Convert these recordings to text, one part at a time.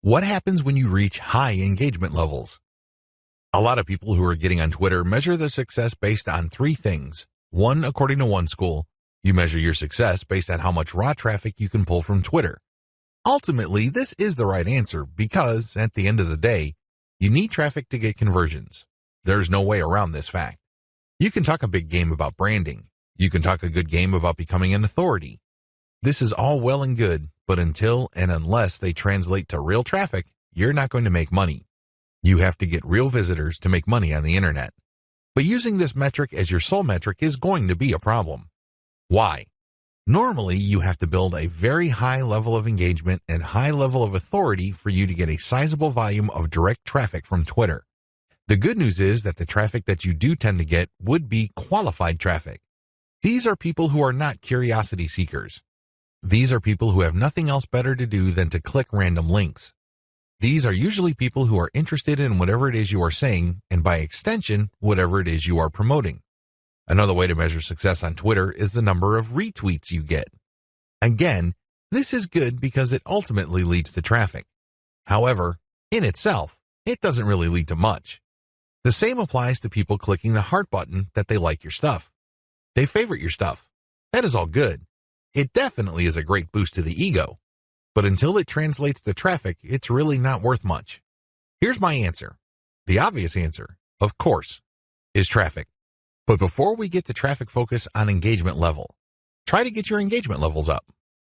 What happens when you reach high engagement levels? A lot of people who are getting on Twitter measure their success based on three things. One, according to one school, you measure your success based on how much raw traffic you can pull from Twitter. Ultimately, this is the right answer because, at the end of the day, you need traffic to get conversions. There's no way around this fact. You can talk a big game about branding. You can talk a good game about becoming an authority. This is all well and good, but until and unless they translate to real traffic, you're not going to make money. You have to get real visitors to make money on the internet. But using this metric as your sole metric is going to be a problem. Why? Normally, you have to build a very high level of engagement and high level of authority for you to get a sizable volume of direct traffic from Twitter. The good news is that the traffic that you do tend to get would be qualified traffic. These are people who are not curiosity seekers. These are people who have nothing else better to do than to click random links. These are usually people who are interested in whatever it is you are saying, and by extension, whatever it is you are promoting. Another way to measure success on Twitter is the number of retweets you get. Again, this is good because it ultimately leads to traffic. However, in itself, it doesn't really lead to much. The same applies to people clicking the heart button that they like your stuff. They favorite your stuff. That is all good. It definitely is a great boost to the ego. But until it translates to traffic, it's really not worth much. Here's my answer. The obvious answer, of course, is traffic. But before we get to traffic, focus on engagement level. Try to get your engagement levels up.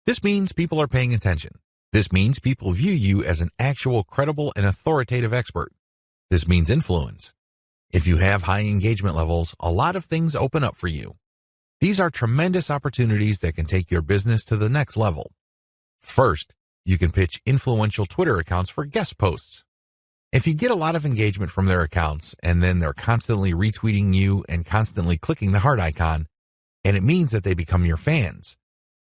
This means people are paying attention. This means people view you as an actual credible and authoritative expert. This means influence. If you have high engagement levels, a lot of things open up for you. These are tremendous opportunities that can take your business to the next level. First, you can pitch influential Twitter accounts for guest posts. If you get a lot of engagement from their accounts and then they're constantly retweeting you and constantly clicking the heart icon, and it means that they become your fans,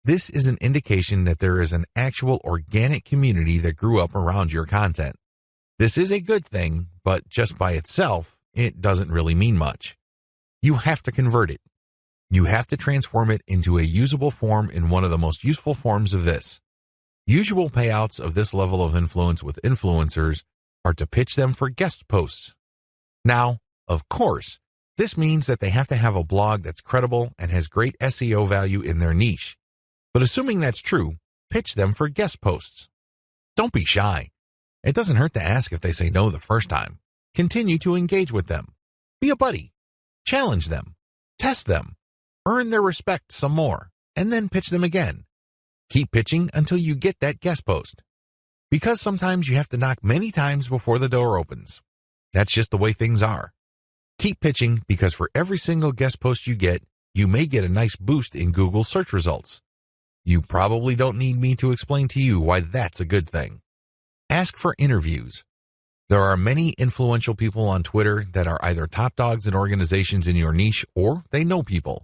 this is an indication that there is an actual organic community that grew up around your content. This is a good thing, but just by itself, it doesn't really mean much. You have to convert it. You have to transform it into a usable form in one of the most useful forms of this. Usual payouts of this level of influence with influencers are to pitch them for guest posts. Now, of course, this means that they have to have a blog that's credible and has great SEO value in their niche. But assuming that's true, pitch them for guest posts. Don't be shy. It doesn't hurt to ask if they say no the first time. Continue to engage with them. Be a buddy. Challenge them. Test them. Earn their respect some more, and then pitch them again. Keep pitching until you get that guest post. Because sometimes you have to knock many times before the door opens. That's just the way things are. Keep pitching because for every single guest post you get, you may get a nice boost in Google search results. You probably don't need me to explain to you why that's a good thing. Ask for interviews. There are many influential people on Twitter that are either top dogs in organizations in your niche or they know people.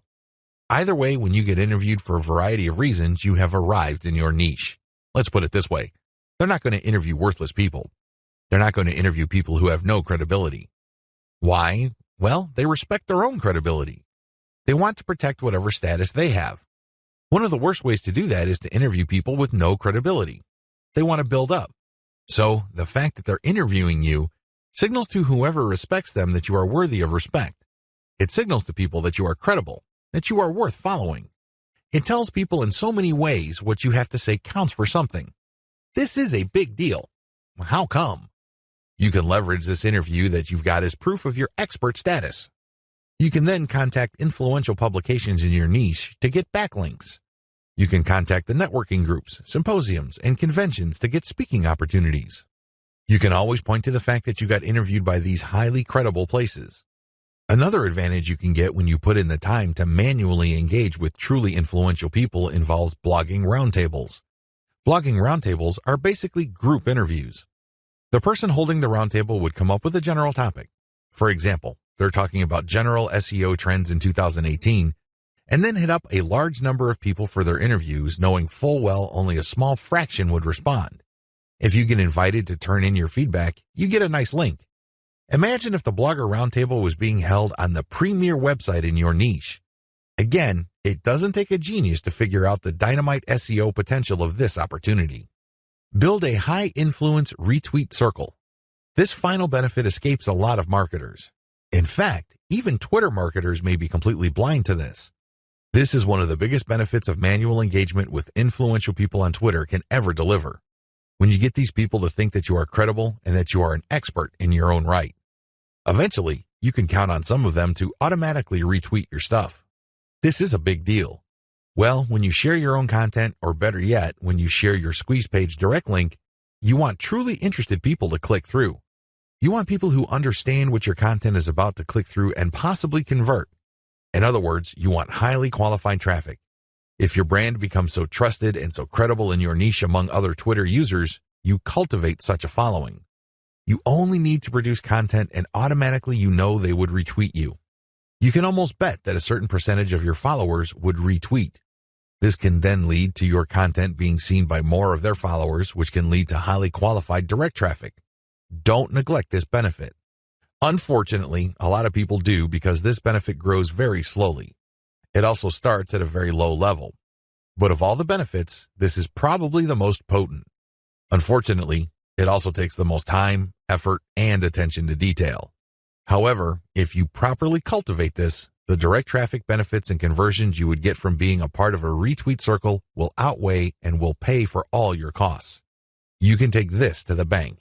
Either way, when you get interviewed for a variety of reasons, you have arrived in your niche. Let's put it this way. They're not going to interview worthless people. They're not going to interview people who have no credibility. Why? Well, they respect their own credibility. They want to protect whatever status they have. One of the worst ways to do that is to interview people with no credibility. They want to build up. So, the fact that they're interviewing you signals to whoever respects them that you are worthy of respect. It signals to people that you are credible, that you are worth following. It tells people in so many ways what you have to say counts for something. This is a big deal. How come? You can leverage this interview that you've got as proof of your expert status. You can then contact influential publications in your niche to get backlinks. You can contact the networking groups, symposiums, and conventions to get speaking opportunities. You can always point to the fact that you got interviewed by these highly credible places. Another advantage you can get when you put in the time to manually engage with truly influential people involves blogging roundtables. Blogging roundtables are basically group interviews. The person holding the roundtable would come up with a general topic. For example, they're talking about general SEO trends in 2018, and then hit up a large number of people for their interviews, knowing full well only a small fraction would respond. If you get invited to turn in your feedback, you get a nice link. Imagine if the Blogger Roundtable was being held on the premier website in your niche. Again, it doesn't take a genius to figure out the dynamite SEO potential of this opportunity. Build a high-influence retweet circle. This final benefit escapes a lot of marketers. In fact, even Twitter marketers may be completely blind to this. This is one of the biggest benefits of manual engagement with influential people on Twitter can ever deliver. When you get these people to think that you are credible and that you are an expert in your own right. Eventually, you can count on some of them to automatically retweet your stuff. This is a big deal. Well, when you share your own content, or better yet, when you share your squeeze page direct link, you want truly interested people to click through. You want people who understand what your content is about to click through and possibly convert. In other words, you want highly qualified traffic. If your brand becomes so trusted and so credible in your niche among other Twitter users, you cultivate such a following. You only need to produce content and automatically you know they would retweet you. You can almost bet that a certain percentage of your followers would retweet. This can then lead to your content being seen by more of their followers, which can lead to highly qualified direct traffic. Don't neglect this benefit. Unfortunately, a lot of people do because this benefit grows very slowly. It also starts at a very low level. But of all the benefits, this is probably the most potent. Unfortunately, it also takes the most time, effort, and attention to detail. However, if you properly cultivate this, the direct traffic benefits and conversions you would get from being a part of a retweet circle will outweigh and will pay for all your costs. You can take this to the bank.